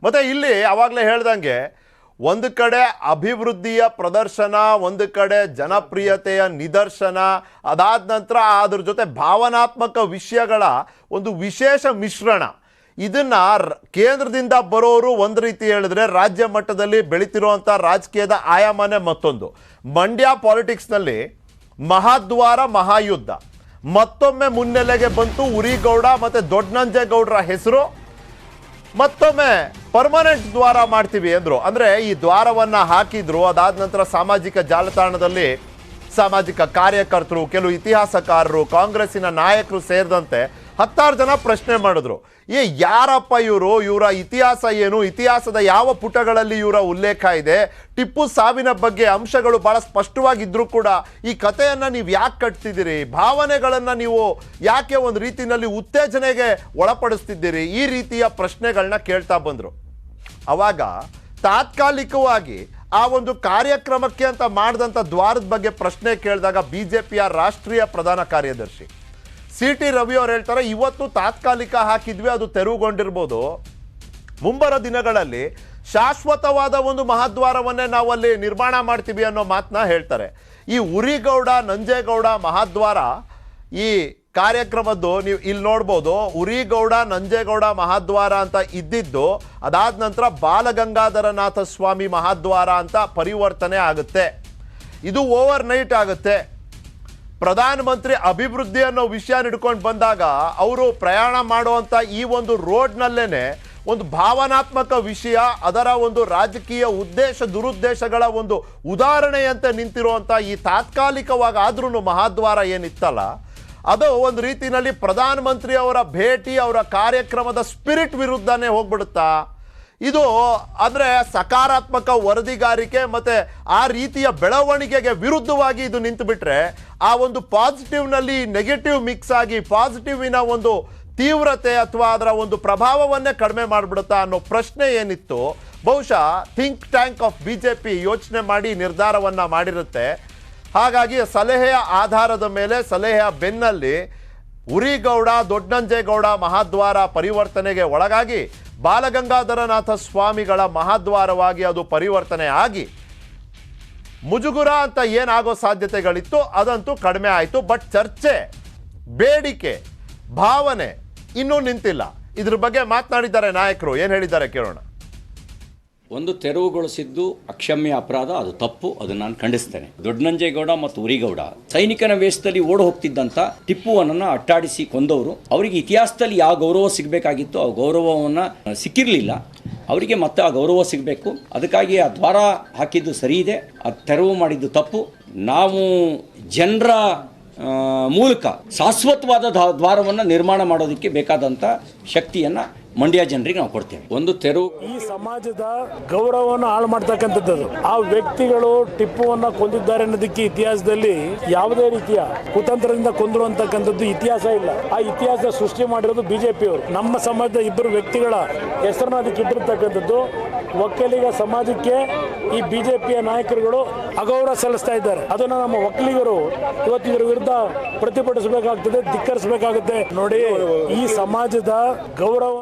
ಮತ್ತು ಇಲ್ಲಿ ಆವಾಗಲೇ ಹೇಳ್ದಂಗೆ ಒಂದು ಕಡೆ ಅಭಿವೃದ್ಧಿಯ ಪ್ರದರ್ಶನ, ಒಂದು ಕಡೆ ಜನಪ್ರಿಯತೆಯ ನಿದರ್ಶನ, ಅದಾದ ನಂತರ ಅದ್ರ ಜೊತೆ ಭಾವನಾತ್ಮಕ ವಿಷಯಗಳ ಒಂದು ವಿಶೇಷ ಮಿಶ್ರಣ. ಇದನ್ನು ಕೇಂದ್ರದಿಂದ ಬರೋರು ಒಂದು ರೀತಿ ಹೇಳಿದ್ರೆ, ರಾಜ್ಯ ಮಟ್ಟದಲ್ಲಿ ಬೆಳೀತಿರುವಂಥ ರಾಜಕೀಯದ ಆಯಾಮನೇ ಮತ್ತೊಂದು. ಮಂಡ್ಯ ಪಾಲಿಟಿಕ್ಸ್ನಲ್ಲಿ ಮಹಾದ್ವಾರ ಮಹಾಯುದ್ಧ ಮತ್ತೊಮ್ಮೆ ಮುನ್ನೆಲೆಗೆ ಬಂತು. ಉರಿಗೌಡ ಮತ್ತು ದೊಡ್ಡನಂಜೇಗೌಡರ ಹೆಸರು ಮತ್ತೊಮ್ಮೆ ಪರ್ಮನೆಂಟ್ ದ್ವಾರ ಮಾಡ್ತೀವಿ ಅಂದರು. ಅಂದರೆ ಈ ದ್ವಾರವನ್ನು ಹಾಕಿದ್ರು. ಅದಾದ ನಂತರ ಸಾಮಾಜಿಕ ಜಾಲತಾಣದಲ್ಲಿ ಸಾಮಾಜಿಕ ಕಾರ್ಯಕರ್ತರು, ಕೆಲವು ಇತಿಹಾಸಕಾರರು, ಕಾಂಗ್ರೆಸ್ಸಿನ ನಾಯಕರು ಸೇರಿದಂತೆ 10 ಜನ ಪ್ರಶ್ನೆ ಮಾಡಿದ್ರು, ಯಾರಪ್ಪ ಇವರ ಇತಿಹಾಸ ಏನು, ಇತಿಹಾಸದ ಯಾವ ಪುಟಗಳಲ್ಲಿ ಇವರ ಉಲ್ಲೇಖ ಇದೆ, ಟಿಪ್ಪು ಸಾವಿನ ಬಗ್ಗೆ ಅಂಶಗಳು ಭಾಳ ಸ್ಪಷ್ಟವಾಗಿದ್ದರೂ ಕೂಡ ಈ ಕಥೆಯನ್ನು ನೀವು ಯಾಕೆ ಕಟ್ತಿದ್ದೀರಿ, ಭಾವನೆಗಳನ್ನು ನೀವು ಯಾಕೆ ಒಂದು ರೀತಿಯಲ್ಲಿ ಉತ್ತೇಜನೆಗೆ ಒಳಪಡಿಸ್ತಿದ್ದೀರಿ, ಈ ರೀತಿಯ ಪ್ರಶ್ನೆಗಳನ್ನ ಕೇಳ್ತಾ ಬಂದರು. ಆವಾಗ ತಾತ್ಕಾಲಿಕವಾಗಿ ಆ ಒಂದು ಕಾರ್ಯಕ್ರಮಕ್ಕೆ ಅಂತ ಮಾಡಿದಂಥ ದ್ವಾರದ ಬಗ್ಗೆ ಪ್ರಶ್ನೆ ಕೇಳಿದಾಗ BJPಯ ರಾಷ್ಟ್ರೀಯ ಪ್ರಧಾನ ಕಾರ್ಯದರ್ಶಿ CT ರವಿ ಅವರು ಹೇಳ್ತಾರೆ, ಇವತ್ತು ತಾತ್ಕಾಲಿಕ ಹಾಕಿದ್ವಿ, ಅದು ತೆರವುಗೊಂಡಿರ್ಬೋದು, ಮುಂಬರೋ ದಿನಗಳಲ್ಲಿ ಶಾಶ್ವತವಾದ ಒಂದು ಮಹಾದ್ವಾರವನ್ನೇ ನಾವು ಅಲ್ಲಿ ನಿರ್ಮಾಣ ಮಾಡ್ತೀವಿ ಅನ್ನೋ ಮಾತನ್ನ ಹೇಳ್ತಾರೆ. ಈ ಉರಿಗೌಡ ನಂಜೇಗೌಡ ಮಹಾದ್ವಾರ ಈ ಕಾರ್ಯಕ್ರಮದ್ದು ನೀವು ಇಲ್ಲಿ ನೋಡ್ಬೋದು. ಉರಿಗೌಡ ನಂಜೇಗೌಡ ಮಹಾದ್ವಾರ ಅಂತ ಇದ್ದಿದ್ದು ಅದಾದ ನಂತರ ಬಾಲಗಂಗಾಧರನಾಥ ಸ್ವಾಮಿ ಮಹಾದ್ವಾರ ಅಂತ ಪರಿವರ್ತನೆ ಆಗುತ್ತೆ. ಇದು ಓವರ್ ನೈಟ್ ಆಗುತ್ತೆ. ಪ್ರಧಾನಮಂತ್ರಿ ಅಭಿವೃದ್ಧಿ ಅನ್ನೋ ವಿಷಯ ಹಿಡ್ಕೊಂಡು ಬಂದಾಗ ಅವರು ಪ್ರಯಾಣ ಮಾಡುವಂಥ ಈ ಒಂದು ರೋಡ್ನಲ್ಲೇನೆ ಒಂದು ಭಾವನಾತ್ಮಕ ವಿಷಯ, ಅದರ ಒಂದು ರಾಜಕೀಯ ಉದ್ದೇಶ ದುರುದ್ದೇಶಗಳ ಒಂದು ಉದಾಹರಣೆಯಂತೆ ನಿಂತಿರುವಂಥ ಈ ತಾತ್ಕಾಲಿಕವಾಗಿ ಆದ್ರೂ ಮಹಾದ್ವಾರ ಏನಿತ್ತಲ್ಲ, ಅದು ಒಂದು ರೀತಿಯಲ್ಲಿ ಪ್ರಧಾನಮಂತ್ರಿ ಅವರ ಭೇಟಿ, ಅವರ ಕಾರ್ಯಕ್ರಮದ ಸ್ಪಿರಿಟ್ ವಿರುದ್ಧನೇ ಹೋಗ್ಬಿಡುತ್ತಾ? ಇದು ಅಂದರೆ ಸಕಾರಾತ್ಮಕ ವರದಿಗಾರಿಕೆ ಮತ್ತು ಆ ರೀತಿಯ ಬೆಳವಣಿಗೆಗೆ ವಿರುದ್ಧವಾಗಿ ಇದು ನಿಂತು ಬಿಟ್ಟರೆ ಆ ಒಂದು ಪಾಸಿಟಿವ್ನಲ್ಲಿ ನೆಗೆಟಿವ್ ಮಿಕ್ಸ್ ಆಗಿ ಪಾಸಿಟಿವಿನ ಒಂದು ತೀವ್ರತೆ ಅಥವಾ ಅದರ ಒಂದು ಪ್ರಭಾವವನ್ನೇ ಕಡಿಮೆ ಮಾಡಿಬಿಡುತ್ತಾ ಅನ್ನೋ ಪ್ರಶ್ನೆ ಏನಿತ್ತು, ಬಹುಶಃ ಥಿಂಕ್ ಟ್ಯಾಂಕ್ ಆಫ್ BJP ಯೋಚನೆ ಮಾಡಿ ನಿರ್ಧಾರವನ್ನು ಮಾಡಿರುತ್ತೆ. ಹಾಗಾಗಿ ಸಲಹೆಯ ಆಧಾರದ ಮೇಲೆ, ಸಲಹೆಯ ಬೆನ್ನಲ್ಲಿ ಉರಿಗೌಡ ದೊಡ್ಡನಂಜೇಗೌಡ ಮಹಾದ್ವಾರ ಪರಿವರ್ತನೆಗೆ ಒಳಗಾಗಿ ಬಾಲಗಂಗಾಧರನಾಥ ಸ್ವಾಮಿಗಳ ಮಹಾದ್ವಾರವಾಗಿ ಅದು ಪರಿವರ್ತನೆ ಆಗಿ ಮುಜುಗುರ ಅಂತ ಏನಾಗೋ ಸಾಧ್ಯತೆಗಳಿತ್ತು ಅದಂತೂ ಕಡಿಮೆ ಆಯಿತು. ಬಟ್ ಚರ್ಚೆ, ಬೇಡಿಕೆ, ಭಾವನೆ ಇನ್ನೂ ನಿಂತಿಲ್ಲ. ಇದ್ರ ಬಗ್ಗೆ ಮಾತನಾಡಿದ್ದಾರೆ ನಾಯಕರು, ಏನು ಹೇಳಿದ್ದಾರೆ ಕೇಳೋಣ. ಒಂದು ತೆರವುಗೊಳಿಸಿದ್ದು ಅಕ್ಷಮ್ಯ ಅಪರಾಧ, ಅದು ತಪ್ಪು, ಅದನ್ನು ನಾನು ಖಂಡಿಸ್ತೇನೆ. ದೊಡ್ಡನಂಜೇಗೌಡ ಮತ್ತು ಉರಿಗೌಡ ಸೈನಿಕನ ವೇಷದಲ್ಲಿ ಓಡಿ ಹೋಗ್ತಿದ್ದಂಥ ಟಿಪ್ಪುವನನ್ನು ಅಟ್ಟಾಡಿಸಿ ಕೊಂದವರು. ಅವರಿಗೆ ಇತಿಹಾಸದಲ್ಲಿ ಯಾವ ಗೌರವ ಸಿಗಬೇಕಾಗಿತ್ತು ಆ ಗೌರವವನ್ನು ಸಿಕ್ಕಿರಲಿಲ್ಲ. ಅವರಿಗೆ ಮತ್ತೆ ಆ ಗೌರವ ಸಿಗಬೇಕು. ಅದಕ್ಕಾಗಿ ಆ ದ್ವಾರ ಹಾಕಿದ್ದು ಸರಿ ಇದೆ, ಅದು ತೆರವು ಮಾಡಿದ್ದು ತಪ್ಪು. ನಾವು ಜನರ ಮೂಲಕ ಶಾಶ್ವತವಾದ ದ್ವಾರವನ್ನು ನಿರ್ಮಾಣ ಮಾಡೋದಕ್ಕೆ ಬೇಕಾದಂಥ ಶಕ್ತಿಯನ್ನು ಮಂಡ್ಯ ಜನರಿಗೆ ನಾವು ಕೊಡ್ತೇವೆ. ಒಂದು ತೆರವು ಈ ಸಮಾಜದ ಗೌರವವನ್ನು ಹಾಳು ಮಾಡ್ತಕ್ಕಂಥದ್ದು. ಆ ವ್ಯಕ್ತಿಗಳು ಟಿಪ್ಪುವನ್ನ ಕೊಂದಿದ್ದಾರೆ ಅನ್ನೋದಕ್ಕೆ ಇತಿಹಾಸದಲ್ಲಿ ಯಾವುದೇ ರೀತಿಯ ಕುತಂತ್ರದಿಂದ ಕೊಂದರು ಅಂತಕ್ಕಂಥದ್ದು ಇತಿಹಾಸ ಇಲ್ಲ. ಆ ಇತಿಹಾಸ ಸೃಷ್ಟಿ ಮಾಡಿರೋದು BJP ಅವರು. ನಮ್ಮ ಸಮಾಜದ ಇಬ್ಬರು ವ್ಯಕ್ತಿಗಳ ಹೆಸರನ್ನ ಅದಕ್ಕೆ ಇಟ್ಟಿರ್ತಕ್ಕಂಥದ್ದು. ಒಕ್ಕಲಿಗ ಸಮಾಜಕ್ಕೆ ಈ BJPಯ ನಾಯಕರುಗಳು ಅಗೌರವ ಸಲ್ಲಿಸ್ತಾ ಇದ್ದಾರೆ. ಅದನ್ನ ನಮ್ಮ ಒಕ್ಕಲಿಗರು ಇವತ್ತು ಇದರ ವಿರುದ್ಧ ಪ್ರತಿಭಟಿಸಬೇಕಾಗ್ತದೆ, ಧಿಕ್ಕರಿಸಬೇಕಾಗುತ್ತೆ. ನೋಡಿ, ಈ ಸಮಾಜದ ಗೌರವ